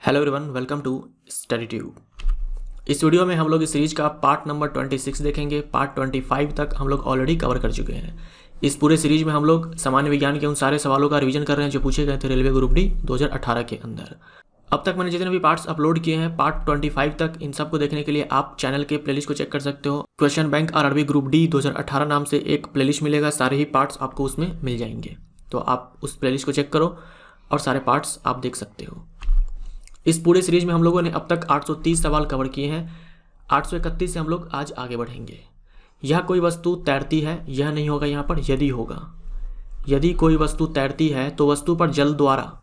Hello everyone, welcome to Study Tube. इस video में हम लोग इस सीरीज का पार्ट नंबर 26 देखेंगे। पार्ट 25 तक हम लोग ऑलरेडी कवर कर चुके हैं। इस पूरे सीरीज में हम लोग सामान्य विज्ञान के उन सारे सवालों का रिवीजन कर रहे हैं जो पूछे गए थे रेलवे ग्रुप डी 2018 के अंदर। अब तक मैंने जितने भी पार्ट्स अपलोड किए हैं पार्ट 25 तक, इन सबको देखने के लिए आप चैनल के प्लेलिस्ट को चेक कर सकते हो। Question bank RRB group D 2018 नाम से एक प्लेलिस्ट मिलेगा, सारे ही पार्ट्स आपको उसमें मिल जाएंगे। तो आप उस प्लेलिस्ट को चेक करो और सारे पार्ट्स आप देख सकते हो। इस पूरे सीरीज में हम लोगों ने अब तक 830 सवाल कवर किए हैं। 831 से हम लोग आज आगे बढ़ेंगे। यह कोई वस्तु तैरती है, यह नहीं होगा यहाँ पर, यदि होगा। यदि कोई वस्तु तैरती है तो वस्तु पर जल द्वारा,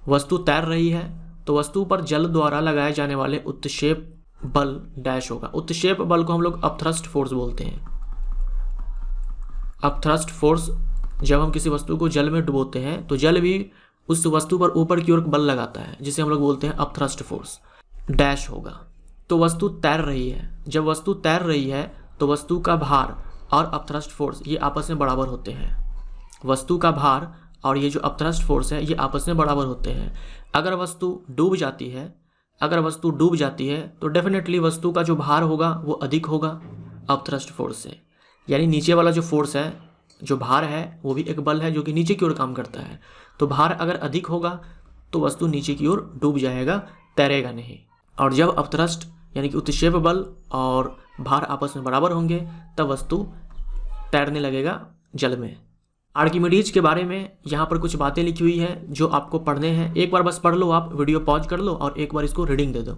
वस्तु तैर रही है तो वस्तु पर जल द्वारा लगाए जाने वाले उत्क्षेप बल डैश होगा। उत्क्षेप बल को हम लोग अपथ्रस्ट फोर्स बोलते हैं। अपथ्रस्ट फोर्स, जब हम किसी वस्तु को जल में डुबोते हैं तो जल भी उस वस्तु पर ऊपर की ओर बल लगाता है, जिसे हम लोग बोलते हैं अपथ्रस्ट फोर्स। डैश होगा। तो वस्तु तैर रही है, जब वस्तु तैर रही है तो वस्तु का भार और अपथ्रस्ट फोर्स ये आपस में बराबर होते हैं। वस्तु का भार और ये जो अपथ्रस्ट फोर्स है ये आपस में बराबर होते हैं। अगर वस्तु डूब जाती है तो डेफिनेटली वस्तु का जो भार होगा वो अधिक होगा अपथ्रस्ट फोर्स से। यानी नीचे वाला जो फोर्स है, जो भार है, वो भी एक बल है जो कि नीचे की ओर काम करता है। तो भार अगर अधिक होगा तो वस्तु नीचे की ओर डूब जाएगा, तैरेगा नहीं। और जब अपथ्रस्ट यानी कि उत्क्षेप बल और भार आपस में बराबर होंगे तब वस्तु तैरने लगेगा जल में। आर्किमिडीज के बारे में यहाँ पर कुछ बातें लिखी हुई है जो आपको पढ़ने हैं। एक बार बस पढ़ लो, आप वीडियो पॉज कर लो और एक बार इसको रीडिंग दे दो,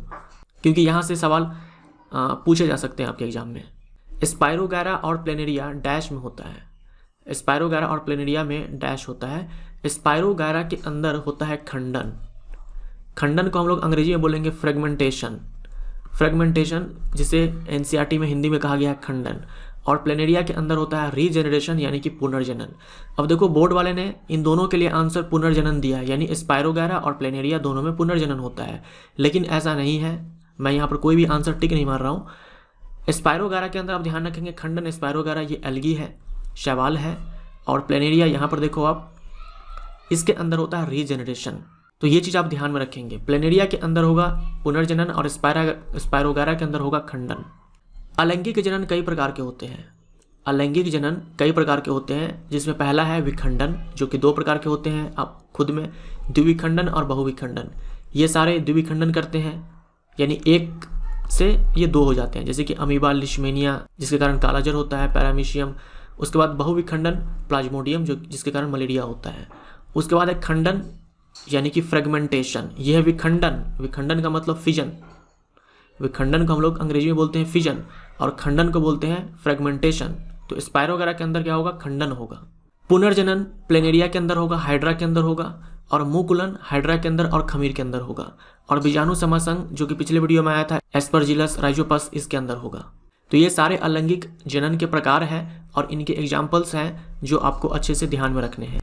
क्योंकि यहाँ से सवाल पूछे जा सकते हैं आपके एग्जाम में। स्पायरोगैरा और प्लेनेरिया डैश में होता है। स्पायरोगैरा और प्लेनेरिया में डैश होता है। स्पायरोगैरा के अंदर होता है खंडन। खंडन को हम लोग अंग्रेजी में बोलेंगे फ्रेगमेंटेशन। फ्रेगमेंटेशन जिसे एनसीईआरटी में हिंदी में कहा गया है खंडन। और प्लेनेरिया के अंदर होता है रीजेनरेशन यानी कि पुनर्जनन। अब देखो, बोर्ड वाले ने इन दोनों के लिए आंसर पुनर्जनन दिया है, यानी स्पायरोगैरा और प्लेनेरिया दोनों में पुनर्जनन होता है। लेकिन ऐसा नहीं है, मैं यहाँ पर कोई भी आंसर टिक नहीं मार रहा हूँ। स्पायरोगैरा के अंदर आप ध्यान रखेंगे खंडन स्पायरोगैरा ये एल्गी है, शैवाल है। और प्लेनेरिया यहाँ पर देखो आप, इसके अंदर होता है रीजेनरेशन। तो ये चीज़ आप ध्यान में रखेंगे। प्लेनेरिया के अंदर होगा पुनर्जनन और स्पायरोगैरा के अंदर होगा खंडन। अलैंगिक जनन कई प्रकार के होते हैं। अलैंगिक जनन कई प्रकार के होते हैं, जिसमें पहला है विखंडन, जो कि 2 प्रकार के होते हैं आप खुद में, द्विविखंडन और बहुविखंडन। ये सारे द्विविखंडन करते हैं, यानी एक से ये 2 हो जाते हैं, जैसे कि अमीबा, लिशमेनिया जिसके कारण कालाजर होता है, पैरामीशियम। उसके बाद बहुविखंडन प्लाज्मोडियम जो जिसके कारण मलेरिया होता है। उसके बाद है खंडन यानी कि फ्रेगमेंटेशन, यह है विखंडन। विखंडन का मतलब फिजन। विखंडन को हम लोग अंग्रेजी में बोलते हैं फिजन और खंडन को बोलते हैं फ्रेगमेंटेशन। तो स्पायरोगैरा के अंदर क्या होगा? खंडन होगा। पुनर्जनन प्लेनेरिया के अंदर होगा, हाइड्रा के अंदर होगा। और मुकुलन हाइड्रा के अंदर और खमीर के अंदर होगा। और बीजाणु समासंग जो कि पिछले वीडियो में आया था, एस्परजिलस, राइजोपस, इसके अंदर होगा। तो ये सारे अलैंगिक जनन के प्रकार हैं और इनके एग्जाम्पल्स हैं जो आपको अच्छे से ध्यान में रखने हैं।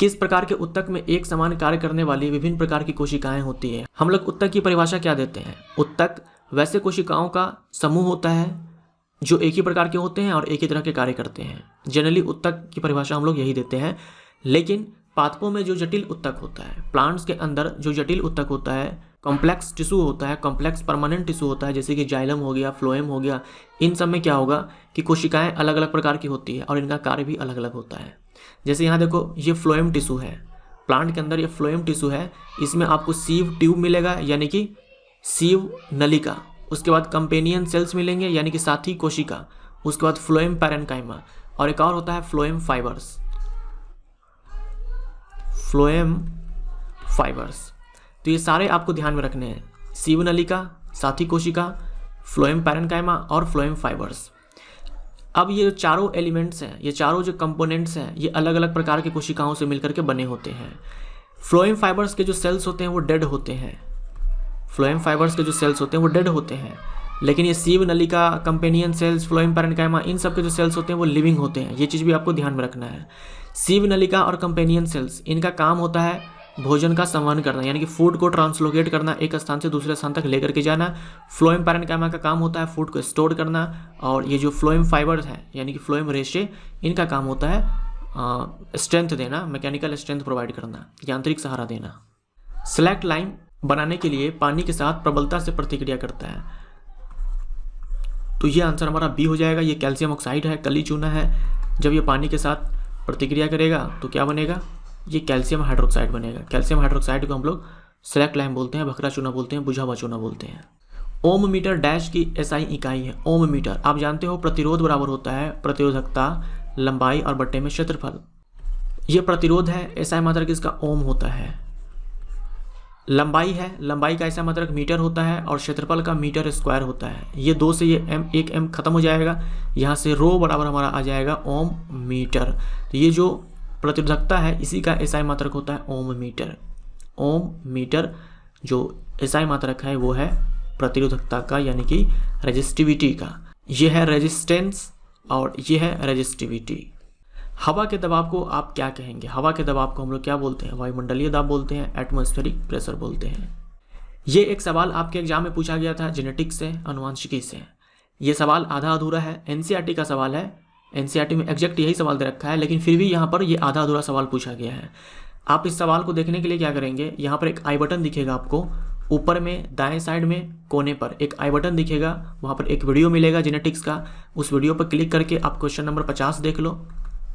किस प्रकार के उत्तक में एक समान कार्य करने वाली विभिन्न प्रकार की कोशिकाएं होती है? हम लोग उत्तक की परिभाषा क्या देते हैं? उत्तक वैसे कोशिकाओं का समूह होता है जो एक ही प्रकार के होते हैं और एक ही तरह के कार्य करते हैं। जनरली उत्तक की परिभाषा हम लोग यही देते हैं। लेकिन पादपों में जो जटिल उत्तक होता है, प्लांट्स के अंदर जो जटिल उत्तक होता है, कॉम्प्लेक्स टिश्यू होता है, कॉम्प्लेक्स परमानेंट टिश्यू होता है, जैसे कि जाइलम हो गया, फ्लोएम हो गया, इन सब में क्या होगा कि कोशिकाएं अलग अलग प्रकार की होती है और इनका कार्य भी अलग अलग होता है। जैसे यहाँ देखो, ये फ्लोएम टिश्यू है, प्लांट के अंदर ये फ्लोएम टिश्यू है। इसमें आपको सीव ट्यूब मिलेगा यानी कि सीव नलिका। उसके बाद कंपेनियन सेल्स मिलेंगे यानी कि साथी कोशिका। उसके बाद फ्लोएम पैरेन्काइमा और एक और होता है फ्लोएम फाइबर्स। Phloem fibres. तो ये सारे आपको ध्यान में रखने हैं, सीव नलिका, साथी कोशिका, फ्लोएम पैरेन्काइमा और फ्लोएम फाइबर्स। अब ये जो चारों एलिमेंट्स हैं, ये चारों जो कंपोनेंट्स हैं, ये अलग अलग प्रकार की कोशिकाओं से मिलकर के बने होते हैं। फ्लोएम फाइबर्स के जो सेल्स होते हैं वो डेड होते हैं। फ्लोएम फाइबर्स के जो सेल्स होते हैं वो डेड होते हैं। लेकिन ये सीव नलिका, कंपेनियन सेल्स, फ्लोएम पैरेन्काइमा, इन सब के जो सेल्स होते हैं वो लिविंग होते हैं। ये चीज़ भी आपको ध्यान में रखना है। सीव नलिका और कंपेनियन सेल्स, इनका काम होता है भोजन का संवहन करना, यानी कि फूड को ट्रांसलोकेट करना, एक स्थान से दूसरे स्थान तक लेकर के जाना। फ्लोएम पैरेन्काइमा का काम होता है फूड को स्टोर करना। और ये जो फ्लोएम फाइबर्स हैं यानी कि फ्लोएम रेशे, इनका काम होता है स्ट्रेंथ देना, मैकेनिकल स्ट्रेंथ प्रोवाइड करना, यांत्रिक सहारा देना। स्लैक्ट लाइम बनाने के लिए पानी के साथ प्रबलता से प्रतिक्रिया करता है। तो ये आंसर हमारा बी हो जाएगा। ये कैल्शियम ऑक्साइड है, कली चूना है। जब ये पानी के साथ प्रतिक्रिया करेगा तो क्या बनेगा, ये कैल्शियम हाइड्रोक्साइड बनेगा। कैल्शियम हाइड्रोक्साइड को हम लोग स्लैक्ट लाइम बोलते हैं, भखरा चूना बोलते हैं, बुझा हुआ चूना बोलते हैं। ओम मीटर डैश की एसआई इकाई है। ओम मीटर आप जानते हो प्रतिरोध बराबर होता है प्रतिरोधकता, लंबाई और बट्टे में क्षेत्रफल। ये प्रतिरोध है, एसआई मात्रक इसका ओम होता है। लंबाई है, लंबाई का एसआई मात्रक मीटर होता है और क्षेत्रफल का मीटर स्क्वायर होता है। ये 2 से ये एम, एक एम खत्म हो जाएगा, यहाँ से रो बराबर हमारा आ जाएगा ओम मीटर। तो ये जो प्रतिरोधकता है इसी का एसआई मात्रक होता है ओम मीटर। ओम मीटर जो एसआई मात्रक है वो है प्रतिरोधकता का, यानी कि रेजिस्टिविटी का। ये है रेजिस्टेंस और ये है रेजिस्टिविटी। हवा के दबाव को आप क्या कहेंगे? हवा के दबाव को हम लोग क्या बोलते हैं? वायुमंडलीय दाब बोलते हैं, एटमॉस्फेरिक प्रेशर बोलते हैं। ये एक सवाल आपके एग्जाम में पूछा गया था जेनेटिक्स से, अनुवांशिकी से। ये सवाल आधा अधूरा है, एनसीईआरटी का सवाल है। एनसीईआरटी में एग्जैक्ट यही सवाल दे रखा है, लेकिन फिर भी यहाँ पर ये आधा अधूरा सवाल पूछा गया है। आप इस सवाल को देखने के लिए क्या करेंगे, यहाँ पर एक आई बटन दिखेगा आपको, ऊपर में दाएं साइड में कोने पर एक आई बटन दिखेगा, वहाँ पर एक वीडियो मिलेगा जेनेटिक्स का। उस वीडियो पर क्लिक करके आप क्वेश्चन नंबर 50 देख लो,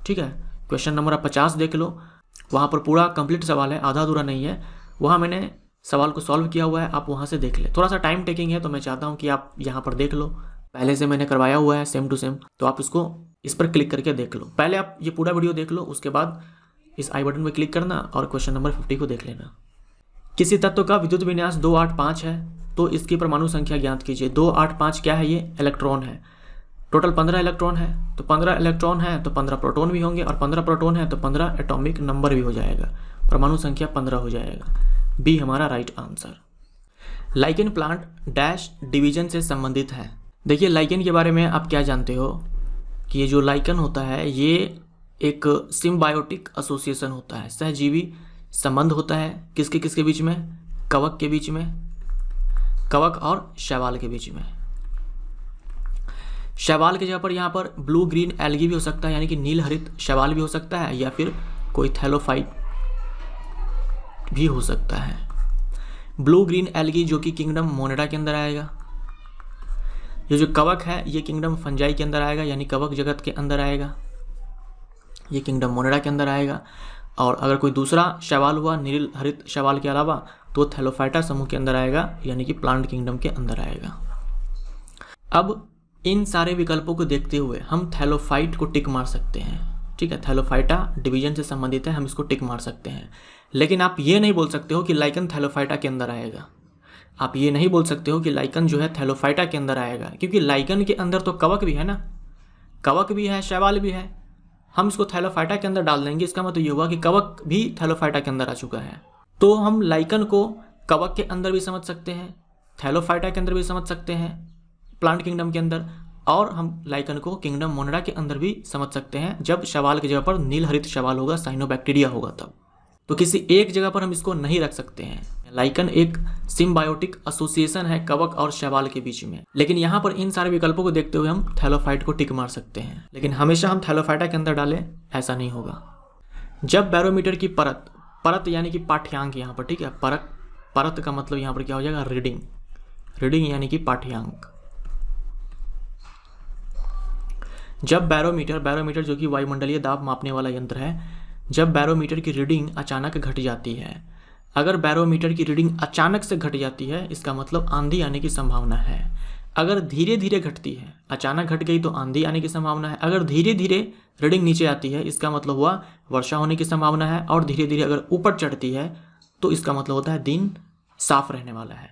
ठीक है। क्वेश्चन नंबर 50 देख लो, वहाँ पर पूरा कंप्लीट सवाल है, आधा अधूरा नहीं है। वहाँ मैंने सवाल को सॉल्व किया हुआ है, आप वहाँ से देख ले। थोड़ा सा टाइम टेकिंग है तो मैं चाहता हूँ कि आप यहाँ पर देख लो। पहले से मैंने करवाया हुआ है सेम टू सेम, तो आप इसको इस पर क्लिक करके देख लो। पहले आप ये पूरा वीडियो देख लो, उसके बाद इस आई बटन पर क्लिक करना और क्वेश्चन नंबर 50 को देख लेना। किसी तत्व का विद्युत विन्यास 285 है तो इसकी परमाणु संख्या ज्ञात कीजिए। 285 क्या है? ये इलेक्ट्रॉन है। टोटल 15 इलेक्ट्रॉन है, तो 15 इलेक्ट्रॉन है तो 15 प्रोटॉन भी होंगे, और 15 प्रोटॉन है तो 15 एटॉमिक नंबर भी हो जाएगा। परमाणु संख्या 15 हो जाएगा। बी हमारा right answer. Lichen plant dash division से संबंधित है। देखिए लाइकेन के बारे में आप क्या जानते हो कि ये जो लाइकेन होता है ये एक सिम्बायोटिक एसोसिएशन होता है, सहजीवी संबंध होता है। किसके किसके बीच में? कवक के बीच में, कवक और शैवाल के बीच में। शैवाल की जगह पर यहाँ पर ब्लू ग्रीन एल्गी भी हो सकता है, यानी कि नील हरित शैवाल भी हो सकता है, या फिर कोई थैलोफाइट भी हो सकता है। ब्लू ग्रीन एल्गी जो कि किंगडम मोनेडा के अंदर आएगा। ये जो कवक है ये किंगडम फंजाई के अंदर आएगा, यानी कवक जगत के अंदर आएगा। ये किंगडम मोनेडा के अंदर आएगा। और अगर कोई दूसरा शैवाल हुआ नील हरित शैवाल के अलावा तो थैलोफाइटा समूह के अंदर आएगा, यानी कि प्लांट किंगडम के अंदर आएगा। अब इन सारे विकल्पों को देखते हुए हम थैलोफाइट को टिक मार सकते हैं, ठीक है। थैलोफाइटा डिवीजन से संबंधित है, हम इसको टिक मार सकते हैं। लेकिन आप ये नहीं बोल सकते हो कि लाइकन थैलोफाइटा के अंदर आएगा। आप ये नहीं बोल सकते हो कि लाइकन जो है थैलोफाइटा के अंदर आएगा, क्योंकि लाइकन के अंदर तो कवक भी है ना, कवक भी है, शैवाल भी है। हम इसको थैलोफाइटा के अंदर डाल देंगे, इसका मतलब ये हुआ कि कवक भी थैलोफाइटा के अंदर आ चुका है। तो हम लाइकन को कवक के अंदर भी समझ सकते हैं, थैलोफाइटा के अंदर भी समझ सकते हैं, प्लांट किंगडम के अंदर, और हम लाइकन को किंगडम मोनेडा के अंदर भी समझ सकते हैं जब शैवाल की जगह पर नील हरित शैवाल होगा, साइनोबैक्टीरिया होगा तब। तो किसी एक जगह पर हम इसको नहीं रख सकते हैं। लाइकन एक सिम्बायोटिक एसोसिएशन है कवक और शैवाल के बीच में। लेकिन यहाँ पर इन सारे विकल्पों को देखते हुए हम थैलोफाइट को टिक मार सकते हैं, लेकिन हमेशा हम थैलोफाइटा के अंदर डालें ऐसा नहीं होगा। जब बैरोमीटर की परत यानी कि पाठ्यांक यहाँ पर, ठीक है, परत का मतलब यहाँ पर क्या हो जाएगा? रीडिंग यानी कि पाठ्यांक। जब बैरोमीटर जो कि वायुमंडलीय दाब मापने वाला यंत्र है, जब बैरोमीटर की रीडिंग अचानक घट जाती है, अगर बैरोमीटर की रीडिंग अचानक से घट जाती है इसका मतलब आंधी आने की संभावना है। अगर धीरे धीरे घटती है, अचानक घट गई तो आंधी आने की संभावना है। अगर धीरे धीरे रीडिंग नीचे आती है इसका मतलब हुआ वर्षा होने की संभावना है। और धीरे धीरे अगर ऊपर चढ़ती है तो इसका मतलब होता है दिन साफ रहने वाला है।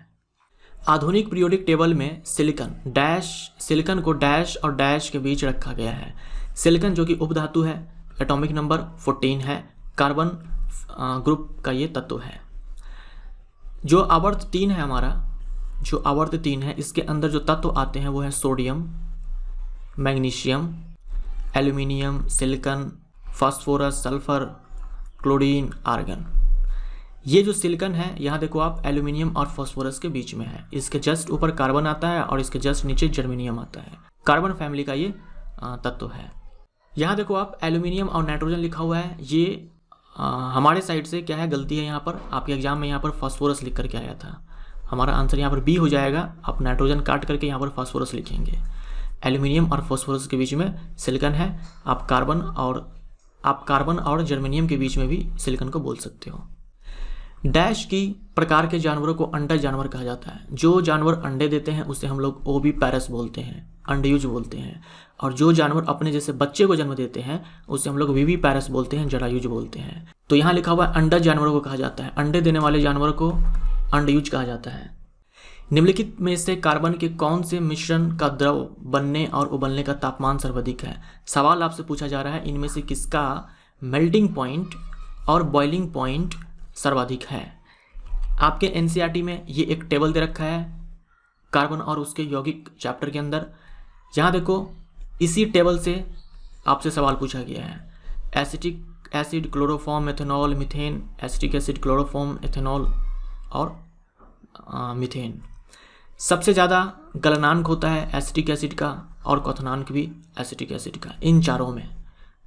आधुनिक पीरियोडिक टेबल में सिलिकन को डैश और डैश के बीच रखा गया है। सिलिकन जो कि उपधातु है, एटॉमिक नंबर 14 है, कार्बन ग्रुप का ये तत्व है। जो आवर्त 3 है हमारा, जो आवर्त 3 है इसके अंदर जो तत्व आते हैं वो है sodium, magnesium, aluminium, silicon, phosphorus, sulphur, chlorine, argon. ये जो सिलिकन है यहाँ देखो आप एल्यूमिनियम और फास्फोरस के बीच में है। इसके जस्ट ऊपर कार्बन आता है और इसके जस्ट नीचे जर्मेनियम आता है। कार्बन फैमिली का ये तत्व है। यहाँ देखो आप एल्यूमिनियम और नाइट्रोजन लिखा हुआ है, ये हमारे साइड से क्या है, गलती है यहाँ पर, आपके एग्जाम में यहाँ पर फास्फोरस लिख करके आया था। हमारा आंसर यहाँ पर बी हो जाएगा। आप नाइट्रोजन काट करके यहाँ पर फास्फोरस लिखेंगे। एल्यूमिनियम और फास्फोरस के बीच में सिलिकॉन है। आप कार्बन और जर्मेनियम के बीच में भी सिलिकॉन को बोल सकते हो। डैश की प्रकार के जानवरों को अंडा जानवर कहा जाता है। जो जानवर अंडे देते हैं उसे हम लोग ओवी पैरस बोलते हैं, अंडयुज बोलते हैं। और जो जानवर अपने जैसे बच्चे को जन्म देते हैं उसे हम लोग वीवी पैरस बोलते हैं, जरायुज बोलते हैं। तो यहाँ लिखा हुआ है अंडा जानवरों को कहा जाता है। अंडे देने वाले जानवर को अंडयुज कहा जाता है। निम्नलिखित में से कार्बन के कौन से मिश्रण का द्रव बनने और उबलने का तापमान सर्वाधिक है? सवाल आपसे पूछा जा रहा है इनमें से किसका मेल्टिंग पॉइंट और बॉइलिंग पॉइंट सर्वाधिक है। आपके एनसीईआरटी में ये एक टेबल दे रखा है कार्बन और उसके यौगिक चैप्टर के अंदर। यहाँ देखो, इसी टेबल से आपसे सवाल पूछा गया है। Acetic acid, chloroform, ethanol, methane, acetic acid, chloroform, ethanol और मीथेन। सबसे ज़्यादा गलनांक होता है एसिटिक एसिड का और क्वथनांक भी एसिटिक एसिड का, इन चारों में।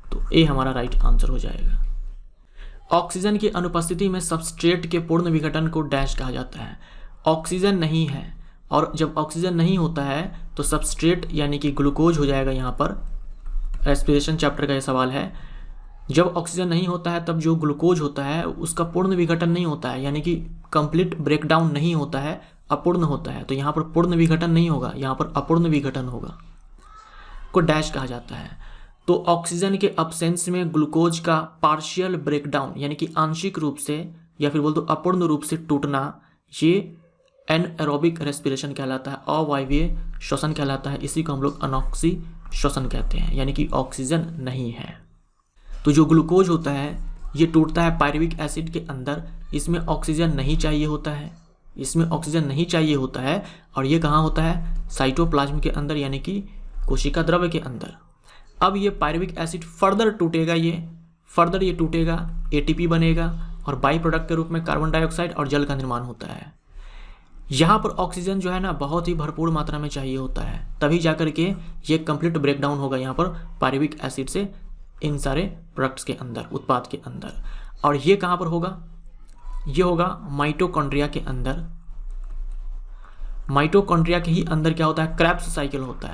तो ए हमारा राइट आंसर हो जाएगा। ऑक्सीजन की अनुपस्थिति में सबस्ट्रेट के पूर्ण विघटन को डैश कहा जाता है। ऑक्सीजन नहीं है, और जब ऑक्सीजन नहीं होता है तो सबस्ट्रेट यानी कि ग्लूकोज हो जाएगा। यहाँ पर रेस्पिरेशन चैप्टर का ये सवाल है। जब ऑक्सीजन नहीं होता है तब जो ग्लूकोज होता है उसका पूर्ण विघटन नहीं होता है, यानी कि कंप्लीट ब्रेकडाउन नहीं होता है, अपूर्ण होता है। तो यहाँ पर पूर्ण विघटन नहीं होगा, यहाँ पर अपूर्ण विघटन होगा, को डैश कहा जाता है। तो ऑक्सीजन के अब्सेंस में ग्लूकोज का पार्शियल ब्रेकडाउन यानी कि आंशिक रूप से या फिर बोल दो अपूर्ण रूप से टूटना, ये एनएरोबिक रेस्पिरेशन कहलाता है, अवायवीय श्वसन कहलाता है। इसी को हम लोग अनॉक्सी श्वसन कहते हैं, यानी कि ऑक्सीजन नहीं है। तो जो ग्लूकोज होता है ये टूटता है पायरुविक एसिड के अंदर। इसमें ऑक्सीजन नहीं चाहिए होता है, इसमें ऑक्सीजन नहीं चाहिए होता है। और ये कहाँ होता है? साइटोप्लाज्म के अंदर, यानी कि कोशिका द्रव्य के अंदर। अब ये पायरुविक एसिड फर्दर टूटेगा, ये टूटेगा, एटीपी बनेगा और बाई प्रोडक्ट के रूप में कार्बन डाइऑक्साइड और जल का निर्माण होता है। यहाँ पर ऑक्सीजन जो है ना बहुत ही भरपूर मात्रा में चाहिए होता है, तभी जाकर के ये कंप्लीट ब्रेकडाउन होगा यहाँ पर पायरुविक एसिड से इन सारे प्रोडक्ट्स के अंदर, उत्पाद के अंदर। और ये कहाँ पर होगा? ये होगा माइटोकॉन्ड्रिया के अंदर। माइटोकॉन्ड्रिया के ही अंदर क्या होता है? क्रेब्स साइकिल होता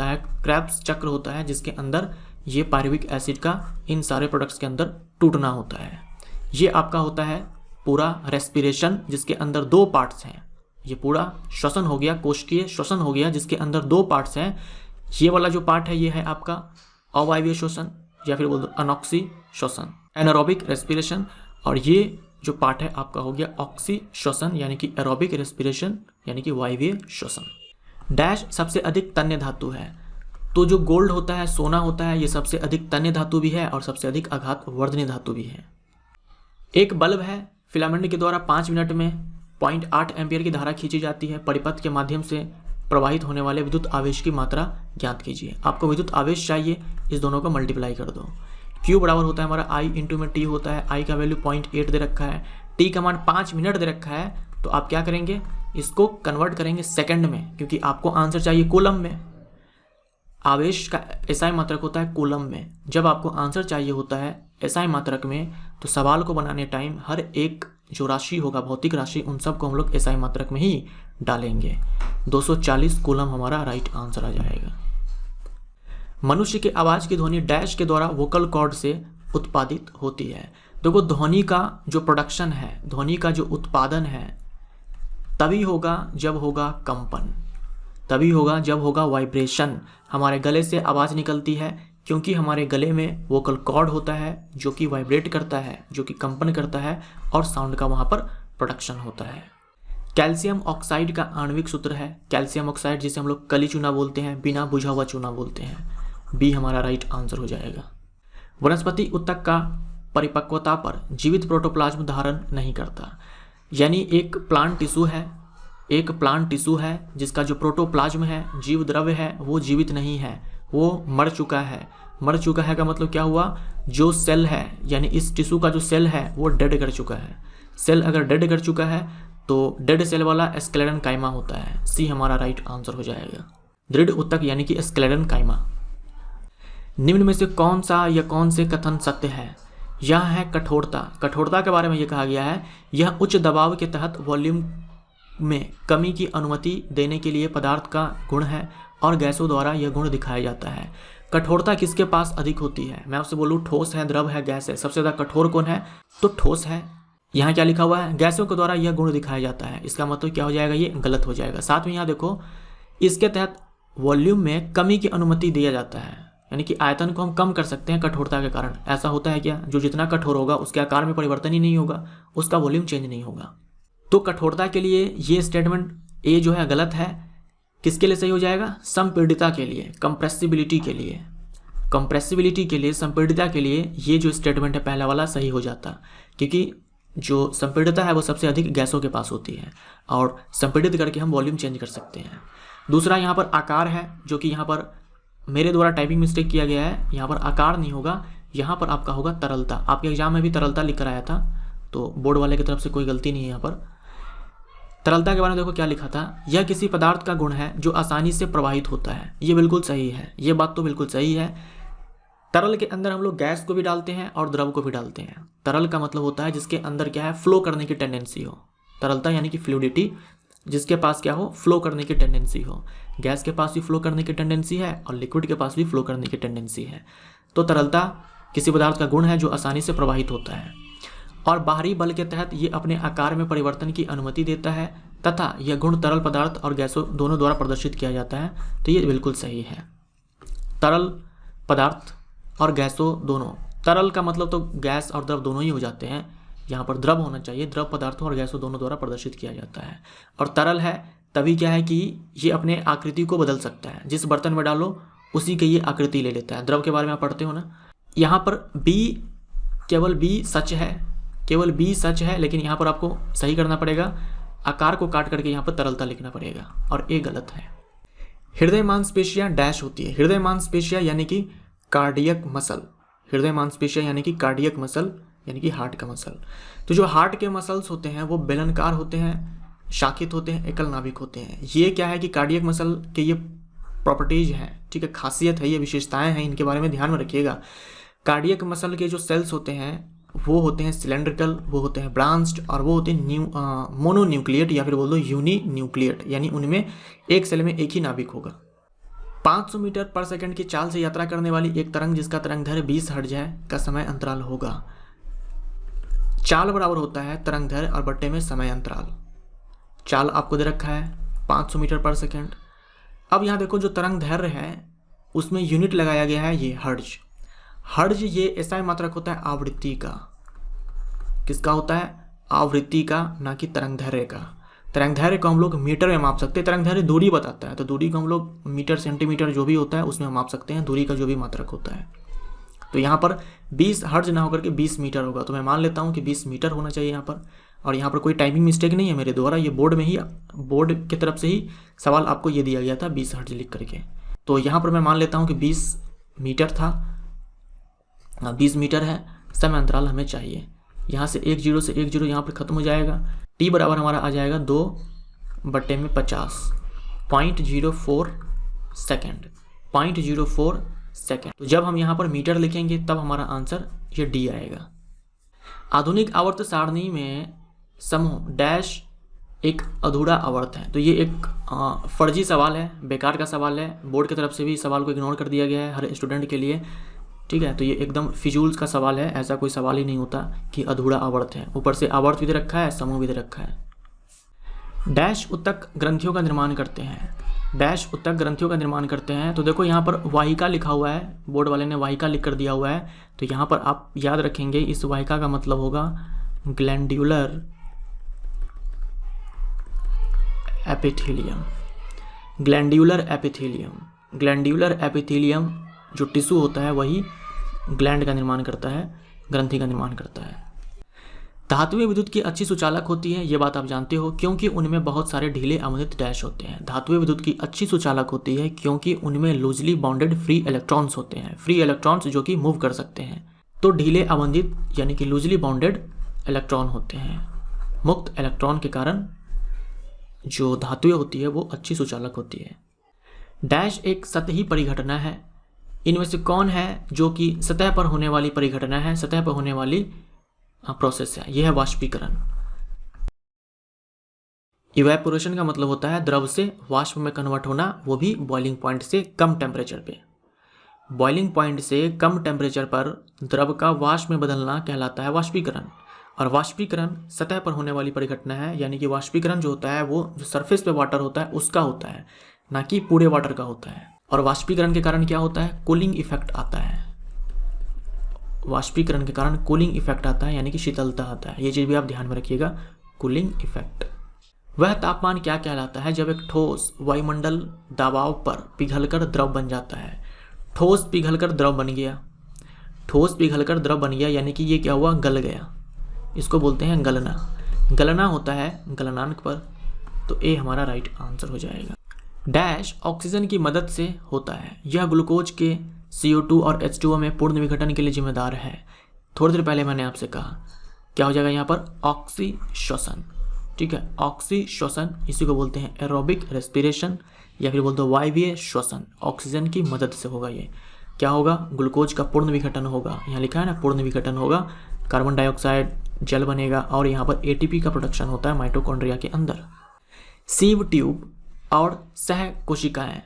है, क्रेब्स चक्र होता है, जिसके अंदर ये पायरुविक एसिड का इन सारे प्रोडक्ट्स के अंदर टूटना होता है। ये आपका होता है पूरा रेस्पिरेशन, जिसके अंदर दो पार्ट्स हैं। ये पूरा श्वसन हो गया, कोशिकीय श्वसन हो गया, जिसके अंदर दो पार्ट्स हैं। ये वाला जो पार्ट है ये है आपका अवायवीय श्वसन या फिर बोल दो अनॉक्सी श्वसन, एनारोबिक रेस्पिरेशन। और ये जो पार्ट है आपका हो गया ऑक्सी श्वसन यानी कि एरोबिक रेस्पिरेशन यानी कि वायवीय श्वसन। डैश सबसे अधिक तन्य धातु है। तो जो गोल्ड होता है, सोना होता है, ये सबसे अधिक तन्य धातु भी है और सबसे अधिक आघात वर्धनीय धातु भी है। एक बल्ब है, फिलामेंट के द्वारा 5 मिनट में 0.8 एम्पियर की धारा खींची जाती है। परिपथ के माध्यम से प्रवाहित होने वाले विद्युत आवेश की मात्रा ज्ञात कीजिए। आपको विद्युत आवेश चाहिए, इस दोनों को मल्टीप्लाई कर दो। Q बराबर होता है हमारा I इंटू में T होता है। I का वैल्यू 0.8 दे रखा है, T का मान 5 मिनट दे रखा है। तो आप क्या करेंगे? इसको कन्वर्ट करेंगे सेकंड में, क्योंकि आपको आंसर चाहिए कूलम में। आवेश का एसआई मात्रक होता है कूलम में। जब आपको आंसर चाहिए होता है एसआई मात्रक में, तो सवाल को बनाने टाइम हर एक जो राशि होगा, भौतिक राशि, उन सब को हम लोग एसआई मात्रक में ही डालेंगे। 240 कूलम हमारा राइट आंसर आ जाएगा। मनुष्य के आवाज़ की ध्वनि डैश के द्वारा वोकल कॉर्ड से उत्पादित होती है। देखो, ध्वनि का जो प्रोडक्शन है, ध्वनि का जो उत्पादन है, तभी होगा जब होगा कंपन, तभी होगा जब होगा वाइब्रेशन। हमारे गले से आवाज़ निकलती है क्योंकि हमारे गले में वोकल कॉर्ड होता है जो कि वाइब्रेट करता है, जो कि कंपन करता है और साउंड का वहाँ पर प्रोडक्शन होता है। कैल्शियम ऑक्साइड का आणविक सूत्र है कैल्शियम ऑक्साइड, जिसे हम लोग कली चूना बोलते हैं, बिना बुझा हुआ चूना बोलते हैं। बी हमारा राइट आंसर हो जाएगा। वनस्पति ऊतक का परिपक्वता पर जीवित प्रोटोप्लाज्म धारण नहीं करता, यानी एक प्लांट टिश्यू है जिसका जो प्रोटोप्लाज्म है, जीव द्रव्य है, वो जीवित नहीं है, वो मर चुका है। मर चुका है का मतलब क्या हुआ? जो सेल है, यानी इस टिश्यू का जो सेल है वो डेड कर चुका है। सेल अगर डेड कर चुका है तो डेड सेल वाला स्क्लेरन काइमा होता है। सी हमारा राइट आंसर हो जाएगा। दृढ़ ऊतक यानी कि स्क्लेरन काइमा। निम्न में से कौन सा या कौन से कथन सत्य है? यह है कठोरता। कठोरता के बारे में ये कहा गया है, यह उच्च दबाव के तहत वॉल्यूम में कमी की अनुमति देने के लिए पदार्थ का गुण है और गैसों द्वारा यह गुण दिखाया जाता है। कठोरता किसके पास अधिक होती है? मैं आपसे बोलूँ ठोस है, द्रव है, गैस है, सबसे ज़्यादा कठोर कौन है? तो ठोस है। यहाँ क्या लिखा हुआ है? गैसों के द्वारा यह गुण दिखाया जाता है। इसका मतलब क्या हो जाएगा? ये गलत हो जाएगा। साथ में यहाँ देखो, इसके तहत वॉल्यूम में कमी की अनुमति दिया जाता है, यानी कि आयतन को हम कम कर सकते हैं कठोरता के कारण। ऐसा होता है क्या? जो जितना कठोर होगा उसके आकार में परिवर्तन ही नहीं होगा, उसका वॉल्यूम चेंज नहीं होगा। तो कठोरता के लिए ये स्टेटमेंट ए जो है गलत है। किसके लिए सही हो जाएगा? संपीड़ितता के लिए, कंप्रेसिबिलिटी के लिए। कंप्रेसिबिलिटी के लिए, संपीड़ितता के लिए ये जो स्टेटमेंट है पहला वाला सही हो जाता, क्योंकि जो संपीड़ितता है वो सबसे अधिक गैसों के पास होती है और संपीड़ित करके हम वॉल्यूम चेंज कर सकते हैं। दूसरा यहाँ पर आकार है, जो कि यहाँ पर मेरे द्वारा टाइपिंग मिस्टेक किया गया है। यहाँ पर आकार नहीं होगा, यहाँ पर आपका होगा तरलता। आपके एग्जाम में भी तरलता लिख कर आया था, तो बोर्ड वाले की तरफ से कोई गलती नहीं है। यहाँ पर तरलता के बारे में देखो क्या लिखा था, यह किसी पदार्थ का गुण है जो आसानी से प्रवाहित होता है। ये बिल्कुल सही है, ये बात तो बिल्कुल सही है। तरल के अंदर हम लोग गैस को भी डालते हैं और द्रव को भी डालते हैं। तरल का मतलब होता है जिसके अंदर क्या है? फ्लो करने की टेंडेंसी हो। तरलता यानी कि फ्लूइडिटी, जिसके पास क्या हो? फ्लो करने की टेंडेंसी हो। गैस के पास भी फ्लो करने की टेंडेंसी है और लिक्विड के पास भी फ्लो करने की टेंडेंसी है। तो तरलता किसी पदार्थ का गुण है जो आसानी से प्रवाहित होता है और बाहरी बल के तहत ये अपने आकार में परिवर्तन की अनुमति देता है तथा यह गुण तरल पदार्थ और गैसों दोनों द्वारा प्रदर्शित किया जाता है। तो ये बिल्कुल सही है। तरल पदार्थ और गैसों दोनों, तरल का मतलब तो गैस और द्रव दोनों ही हो जाते हैं। यहाँ पर द्रव होना चाहिए, द्रव पदार्थों और गैसों दोनों द्वारा प्रदर्शित किया जाता है। और तरल है तभी क्या है कि ये अपने आकृति को बदल सकता है, जिस बर्तन में डालो उसी की ये आकृति ले लेता है। द्रव के बारे में आप पढ़ते हो ना। यहाँ पर बी, केवल बी सच है, केवल बी सच है, लेकिन यहाँ पर आपको सही करना पड़ेगा, आकार को काट करके यहाँ पर तरलता लिखना पड़ेगा और ए गलत है। हृदय मांसपेशियाँ डैश होती है। हृदय मांसपेशियाँ यानी कि कार्डियक मसल। हृदय मांसपेशियाँ यानी कि कार्डियक मसल, यानी कि हार्ट का मसल। तो जो हार्ट के मसल्स होते हैं वो बेलनाकार होते हैं, शाखित होते हैं, एकल नाभिक होते हैं। ये क्या है कि कार्डियक मसल के ये प्रॉपर्टीज हैं, ठीक है, खासियत है, ये विशेषताएं हैं, इनके बारे में ध्यान में रखिएगा। कार्डियक मसल के जो सेल्स होते हैं वो होते हैं सिलेंड्रिकल, वो होते हैं ब्रांच्ड और वो होते हैं मोनोन्यूक्लिएट या फिर बोल दो यूनी न्यूक्लिएट, यानी उनमें एक सेल में एक ही नाभिक होगा। 500 मीटर पर सेकंड की चाल से यात्रा करने वाली एक तरंग जिसका तरंग दैर्घ्य 20 हर्ट्ज है का समय अंतराल होगा। चाल बराबर होता है तरंग दैर्घ्य और बट्टे में समय अंतराल। चाल आपको दे रखा है 500 मीटर पर सेकंड। अब यहाँ देखो जो तरंग दैर्घ्य है उसमें यूनिट लगाया गया है ये हर्ट्ज। हर्ट्ज ये ऐसा मात्रक होता है आवृत्ति का। किसका होता है? आवृत्ति का, ना कि तरंग दैर्घ्य का। तरंग दैर्घ्य को हम लोग मीटर में माप सकते हैं। तरंग दैर्घ्य दूरी बताता है, तो दूरी को हम लोग मीटर, सेंटीमीटर जो भी होता है उसमें हम माप सकते हैं, दूरी का जो भी मात्रक होता है। तो यहाँ पर 20 हर्ट्ज ना होकर के 20 मीटर होगा, तो मैं मान लेता हूँ कि 20 मीटर होना चाहिए यहाँ पर। और यहाँ पर कोई टाइपिंग मिस्टेक नहीं है मेरे द्वारा, ये बोर्ड में ही, बोर्ड की तरफ से ही सवाल आपको ये दिया गया था 20 हर्ट्ज लिख करके। तो यहाँ पर मैं मान लेता हूँ कि 20 मीटर था, 20 मीटर है। समय अंतराल हमें चाहिए। यहाँ से 1 0 से 1 0 यहाँ पर खत्म हो जाएगा। टी बराबर हमारा आ जाएगा 2/50, 0.04 सेकेंड, 0.04 सेकेंड। तो जब हम यहाँ पर मीटर लिखेंगे तब हमारा आंसर ये डी आएगा। आधुनिक आवर्त सारणी में समूह डैश एक अधूरा आवर्त है। तो ये एक फर्जी सवाल है, बेकार का सवाल है। बोर्ड की तरफ से भी सवाल को इग्नोर कर दिया गया है हर स्टूडेंट के लिए, ठीक है। तो ये एकदम फिजूल का सवाल है, ऐसा कोई सवाल ही नहीं होता कि अधूरा आवर्त है। ऊपर से आवर्त भी दे रखा है, समूह भी दे रखा है। डैश उत्तक ग्रंथियों का निर्माण करते हैं। डैश उत्तक ग्रंथियों का निर्माण करते हैं। तो देखो यहाँ पर वाहिका लिखा हुआ है, बोर्ड वाले ने वाहिका लिख कर दिया हुआ है। तो यहाँ पर आप याद रखेंगे इस वाहिका का मतलब होगा glandular epithelium. Glandular epithelium, glandular epithelium जो टिश्यू होता है वही ग्लैंड का निर्माण करता है, ग्रंथि का निर्माण करता है। धातुएं विद्युत की अच्छी सुचालक होती हैं, ये बात आप जानते हो, क्योंकि उनमें बहुत सारे ढीले अवंधित डैश होते हैं। धातुएं विद्युत की अच्छी सुचालक होती है क्योंकि उनमें लूजली बाउंडेड फ्री इलेक्ट्रॉन्स होते हैं, फ्री इलेक्ट्रॉन्स जो कि मूव कर सकते हैं। तो ढीले अवंधित यानी कि लूजली बाउंडेड इलेक्ट्रॉन होते हैं। मुक्त इलेक्ट्रॉन के कारण जो धातुएं होती है वो अच्छी सुचालक होती है। डैश एक सतही परिघटना है। इनमें से कौन है जो कि सतह पर होने वाली परिघटना है, सतह पर होने वाली प्रोसेस है? यह है वाष्पीकरण। इवेपोरेशन का मतलब होता है द्रव से वाष्प में कन्वर्ट होना, वो भी बॉइलिंग पॉइंट से कम टेम्परेचर पे। बॉइलिंग पॉइंट से कम टेम्परेचर पर द्रव का वाष्प में बदलना कहलाता है वाष्पीकरण। और वाष्पीकरण सतह पर होने वाली परिघटना है, यानी कि वाष्पीकरण जो होता है वो जो सरफेस पे वाटर होता है उसका होता है, ना कि पूरे वाटर का होता है। और वाष्पीकरण के कारण क्या होता है? कूलिंग इफेक्ट आता है। वाष्पीकरण के कारण कूलिंग इफेक्ट आता है, यानी कि शीतलता आता है। ये चीज़ भी आप ध्यान में रखिएगा, कूलिंग इफेक्ट। वह तापमान क्या कहलाता है जब एक ठोस वायुमंडल दबाव पर पिघलकर द्रव बन जाता है? ठोस पिघलकर द्रव बन गया, ठोस पिघलकर द्रव बन गया, यानी कि ये क्या हुआ? गल गया। इसको बोलते हैं गलना। गलना होता है गलनांक पर, तो ए हमारा राइट आंसर हो जाएगा। डैश ऑक्सीजन की मदद से होता है। यह ग्लूकोज के CO2 और H2O में पूर्ण विघटन के लिए जिम्मेदार है। थोड़ी देर पहले मैंने आपसे कहा क्या हो जाएगा यहाँ पर? ऑक्सीश्वसन। ठीक है, ऑक्सीश्वसन, इसी को बोलते हैं एरोबिक रेस्पिरेशन या फिर बोलते हैं वायवीय श्वसन। ऑक्सीजन की मदद से होगा। ये क्या होगा? ग्लूकोज का पूर्ण विघटन होगा। यहाँ लिखा है ना, पूर्ण विघटन होगा। कार्बन डाइऑक्साइड जल बनेगा और यहाँ पर ATP का प्रोडक्शन होता है माइटोकॉन्ड्रिया के अंदर। सीव ट्यूब और सह कोशिकाएं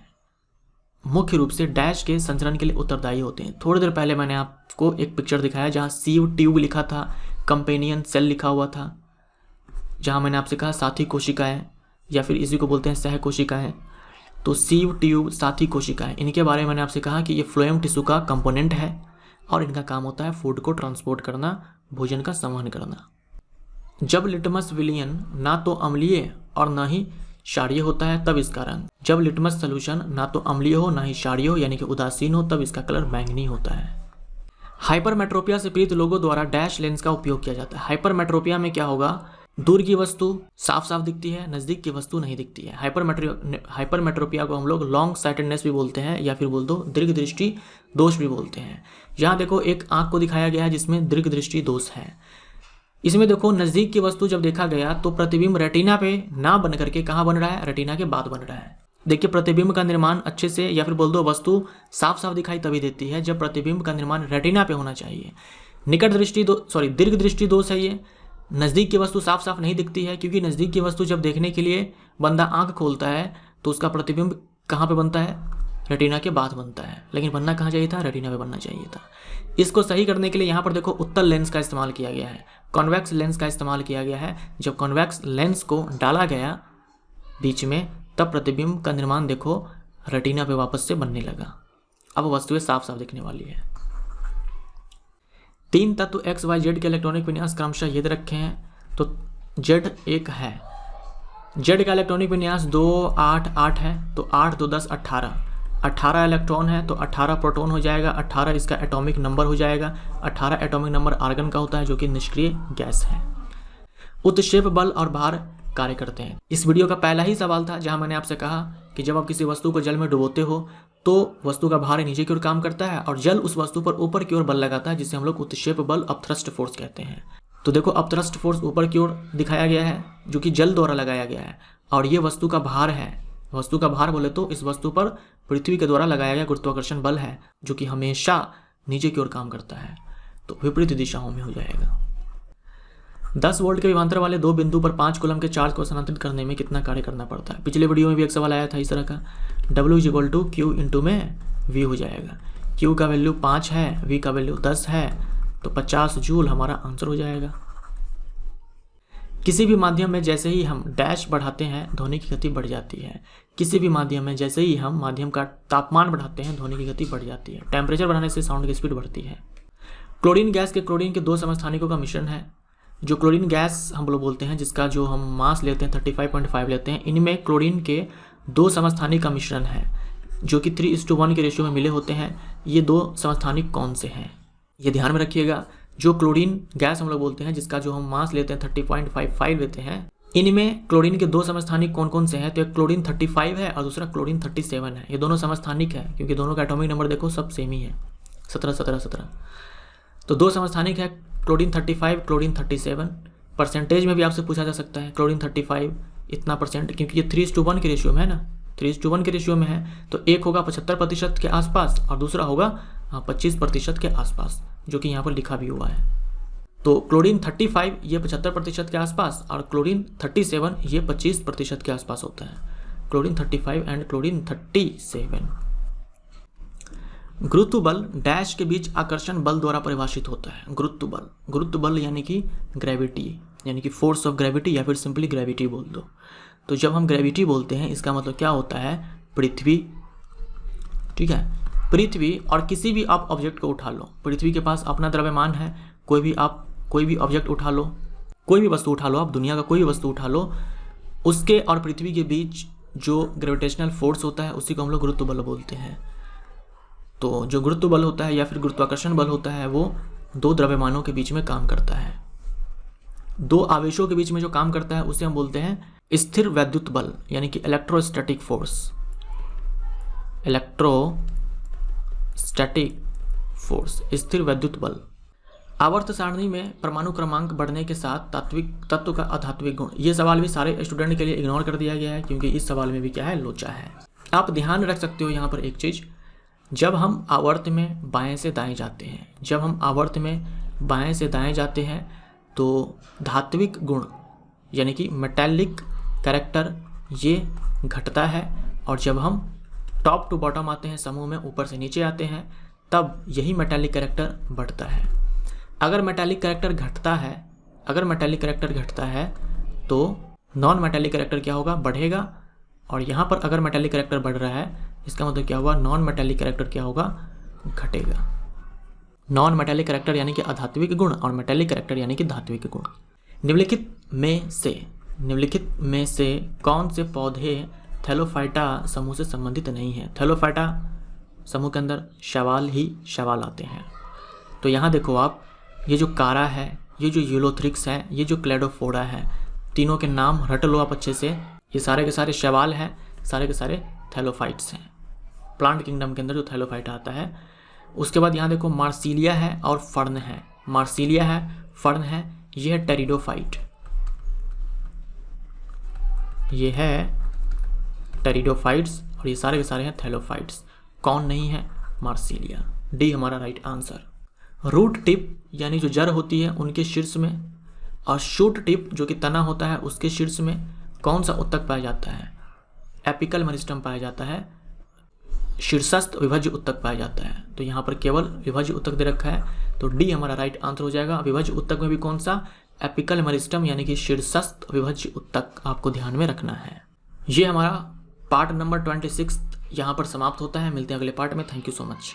मुख्य रूप से डैश के संचरण के लिए उत्तरदायी होते हैं। थोड़ी देर पहले मैंने आपको एक पिक्चर दिखाया जहाँ सीव ट्यूब लिखा था, कंपेनियन सेल लिखा हुआ था, जहाँ मैंने आपसे कहा साथी कोशिकाएं या फिर इसी को बोलते हैं सह कोशिकाएं। तो सीव ट्यूब, साथी कोशिकाएं, इनके बारे में मैंने आपसे कहा कि ये फ्लोएम टिश्यू का कंपोनेंट है और इनका काम होता है फूड को ट्रांसपोर्ट करना, भोजन का संवहन करना। जब लिटमस विलयन ना तो अम्लीय और ना ही क्षारीय होता है तब इसका रंग, जब लिटमस सॉल्यूशन ना तो अम्लीय हो ना ही क्षारीय हो यानी कि उदासीन हो, तब इसका कलर बैंगनी होता है। हाइपरमेट्रोपिया से पीड़ित लोगों द्वारा डैश लेंस का उपयोग किया जाता है। हाइपरमेट्रोपिया में क्या होगा? दूर की वस्तु साफ साफ दिखती है, नज़दीक की वस्तु नहीं दिखती है। हाइपरमेट्रोपिया को हम लोग लॉन्ग साइटेडनेस भी बोलते हैं या फिर बोल दो दीर्घ दृष्टि दोष भी बोलते हैं। यहाँ देखो एक आँख को दिखाया गया है जिसमें दीर्घ दृष्टि दोष है। इसमें देखो नज़दीक की वस्तु जब देखा गया तो प्रतिबिंब रेटिना पे ना बन करके कहाँ बन रहा है? रेटिना के बाद बन रहा है। देखिए प्रतिबिंब का निर्माण अच्छे से या फिर बोल दो वस्तु साफ साफ दिखाई तभी देती है जब प्रतिबिंब का निर्माण रेटिना पे होना चाहिए। निकट दृष्टि दीर्घ दृष्टि दोष है ये। नज़दीक की वस्तु साफ साफ नहीं दिखती है क्योंकि नज़दीक की वस्तु जब देखने के लिए बंदा आंख खोलता है तो उसका प्रतिबिंब कहाँ पे बनता है? रेटिना के बाद बनता है। लेकिन बनना कहाँ चाहिए था? रेटिना पे बनना चाहिए था। इसको सही करने के लिए यहाँ पर देखो उत्तल लेंस का इस्तेमाल किया गया है, कॉन्वेक्स लेंस का इस्तेमाल किया गया है। जब कॉन्वेक्स लेंस को डाला गया बीच में तब प्रतिबिंब का निर्माण देखो रेटिना पे वापस से बनने लगा। अब वस्तुएं साफ साफ दिखने वाली है। 3 तत्व XYZ के इलेक्ट्रॉनिक विन्यास क्रमशः यदि रखे हैं तो Z एक है। Z का इलेक्ट्रॉनिक विन्यास 2 8 8 है, तो 8 2 10 18। 18 इलेक्ट्रॉन है तो 18 प्रोटॉन हो जाएगा, 18 इसका एटॉमिक नंबर हो जाएगा। 18 एटॉमिक नंबर आर्गन का होता है जो कि निष्क्रिय गैस है। उत्क्षेप बल और भार कार्य करते हैं। इस वीडियो का पहला ही सवाल था जहां मैंने आपसे कहा कि जब आप किसी वस्तु को जल में डुबोते हो तो वस्तु का भार नीचे की ओर काम करता है और जल उस वस्तु पर ऊपर की ओर बल लगाता है जिसे हम लोग उत्क्षेप बल अपथ्रस्ट फोर्स कहते हैं। तो देखो अपथ्रस्ट फोर्स ऊपर की ओर दिखाया गया है जो कि जल द्वारा लगाया गया है और ये वस्तु का भार है। वस्तु का भार बोले तो इस वस्तु पर पृथ्वी के द्वारा लगाया गया गुरुत्वाकर्षण बल है जो कि हमेशा नीचे की ओर काम करता है, तो विपरीत दिशाओं में हो जाएगा। 10 वोल्ट के विभवांतर वाले 2 बिंदु पर 5 कूलम के चार्ज को स्थानांतरित करने में कितना कार्य करना पड़ता है? पिछले वीडियो में भी एक सवाल आया था इस तरह का। W = Q इंटू में V हो जाएगा। Q का वैल्यू 5 है, V का वैल्यू 10 है, तो 50 जूल हमारा आंसर हो जाएगा। किसी भी माध्यम में जैसे ही हम डैश बढ़ाते हैं ध्वनि की गति बढ़ जाती है। किसी भी माध्यम में जैसे ही हम माध्यम का तापमान बढ़ाते हैं ध्वनि की गति बढ़ जाती है। टेम्परेचर बढ़ाने से साउंड की स्पीड बढ़ती है। क्लोरीन गैस के क्लोरीन के 2 समस्थानिकों का मिश्रण है। जो क्लोरीन गैस हम लोग बोलते हैं जिसका जो हम मास लेते हैं 35.5 लेते हैं, इनमें क्लोरीन के 2 समस्थानिक का मिश्रण है जो कि 3:1 के रेशियो में मिले होते हैं। ये 2 समस्थानिक कौन से हैं ये ध्यान में रखिएगा। जो क्लोरीन गैस हम लोग बोलते हैं जिसका जो हम मास लेते हैं 30.55 लेते हैं, इनमें क्लोरीन के 2 समस्थानिक कौन कौन से हैं? तो एक क्लोरीन 35 है और दूसरा क्लोरीन 37 है। ये दोनों समस्थानिक है क्योंकि दोनों का एटॉमिक नंबर देखो सब सेम ही है, 17 17 17। तो 2 समस्थानिक है क्लोरीन 35 क्लोरीन 37। परसेंटेज में भी आपसे पूछा जा सकता है क्लोरीन 35 इतना परसेंट, क्योंकि ये 3:1 के रेशियो में है ना, 3:1 के रेशियो में है, तो एक होगा 75% के आसपास और दूसरा होगा 25% के आसपास, जो कि यहाँ पर लिखा भी हुआ है। तो क्लोरीन 35 ये 75% के आसपास और क्लोरीन 37 ये 25% के आसपास होता है। Chlorine 35 and chlorine 37। गुरुत्व बल डैश के बीच आकर्षण बल द्वारा परिभाषित होता है। गुरुत्व बल यानी कि ग्रेविटी, यानी कि फोर्स ऑफ ग्रेविटी या फिर सिंपली ग्रेविटी बोल दो। तो जब हम ग्रेविटी बोलते हैं इसका मतलब क्या होता है, पृथ्वी, ठीक है, पृथ्वी और किसी भी आप ऑब्जेक्ट को उठा लो, पृथ्वी के पास अपना द्रव्यमान है, कोई भी ऑब्जेक्ट उठा लो, कोई भी वस्तु उठा लो, आप दुनिया का कोई भी वस्तु उठा लो, उसके और पृथ्वी के बीच जो ग्रेविटेशनल फोर्स होता है उसी को हम लोग गुरुत्व बल बोलते हैं। तो जो गुरुत्व बल होता है या फिर गुरुत्वाकर्षण बल होता है वो दो द्रव्यमानों के बीच में काम करता है, दो आवेशों के बीच में जो काम करता है उसे हम बोलते हैं स्थिर वैद्युत बल, यानी कि इलेक्ट्रोस्टैटिक फोर्स। इलेक्ट्रोस्टैटिक फोर्स, स्थिर वैद्युत बल। आवर्त सारणी में परमाणु क्रमांक बढ़ने के साथ तात्विक तत्व का अधात्विक गुण। ये सवाल भी सारे स्टूडेंट के लिए इग्नोर कर दिया गया है क्योंकि इस सवाल में भी क्या है, लोचा है। आप ध्यान रख सकते हो यहाँ पर एक चीज, जब हम आवर्त में बाएं से दाएं जाते हैं, तो धात्विक गुण यानी कि मेटालिक कैरेक्टर ये घटता है, और जब हम टॉप टू बॉटम आते हैं, समूह में ऊपर से नीचे आते हैं, तब यही मेटालिक कैरेक्टर बढ़ता है। अगर मेटालिक कैरेक्टर घटता है तो नॉन मेटालिक कैरेक्टर क्या होगा, बढ़ेगा। और यहाँ पर अगर मेटालिक कैरेक्टर बढ़ रहा है इसका मतलब क्या हुआ, नॉन मेटालिक कैरेक्टर क्या होगा, घटेगा। नॉन मेटालिक कैरेक्टर यानी कि अधात्विक गुण और मेटालिक कैरेक्टर यानी कि धात्विक गुण। निम्नलिखित में से कौन से पौधे थैलोफाइटा समूह से संबंधित नहीं है। थैलोफाइटा समूह के अंदर शैवाल आते हैं। तो यहाँ देखो आप, ये जो कारा है, ये जो यूलोथ्रिक्स है, ये जो क्लेडोफोरा है, तीनों के नाम रट लो आप अच्छे से। ये सारे के सारे शैवाल हैं, सारे के सारे थैलोफाइट्स हैं, प्लांट किंगडम के अंदर जो थैलोफाइटा आता है। उसके बाद यहाँ देखो मार्सिलिया है और फर्न है, ये है टेरिडोफाइट, ये है टेरिडोफाइट्स, और ये सारे के सारे हैं थैलोफाइट्स। कौन नहीं है, मार्सिलिया। डी हमारा राइट आंसर। रूट टिप यानी जो जड़ होती है उनके शीर्ष में, और शूट टिप जो कि तना होता है उसके शीर्ष में कौन सा उत्तक पाया जाता है, एपिकल मेरिस्टम पाया जाता है, शीर्षस्थ विभज्य उत्तक पाया जाता है। तो यहाँ पर केवल विभज्य उत्तक दे रखा है, तो डी हमारा राइट आंसर हो जाएगा। विभज्य उत्तक में भी कौन सा, एपिकल मेरिस्टम यानी कि शीर्षस्थ विभज्य उत्तक आपको ध्यान में रखना है। ये हमारा पार्ट नंबर 26 यहाँ पर समाप्त होता है। मिलते हैं अगले पार्ट में। Thank you so much.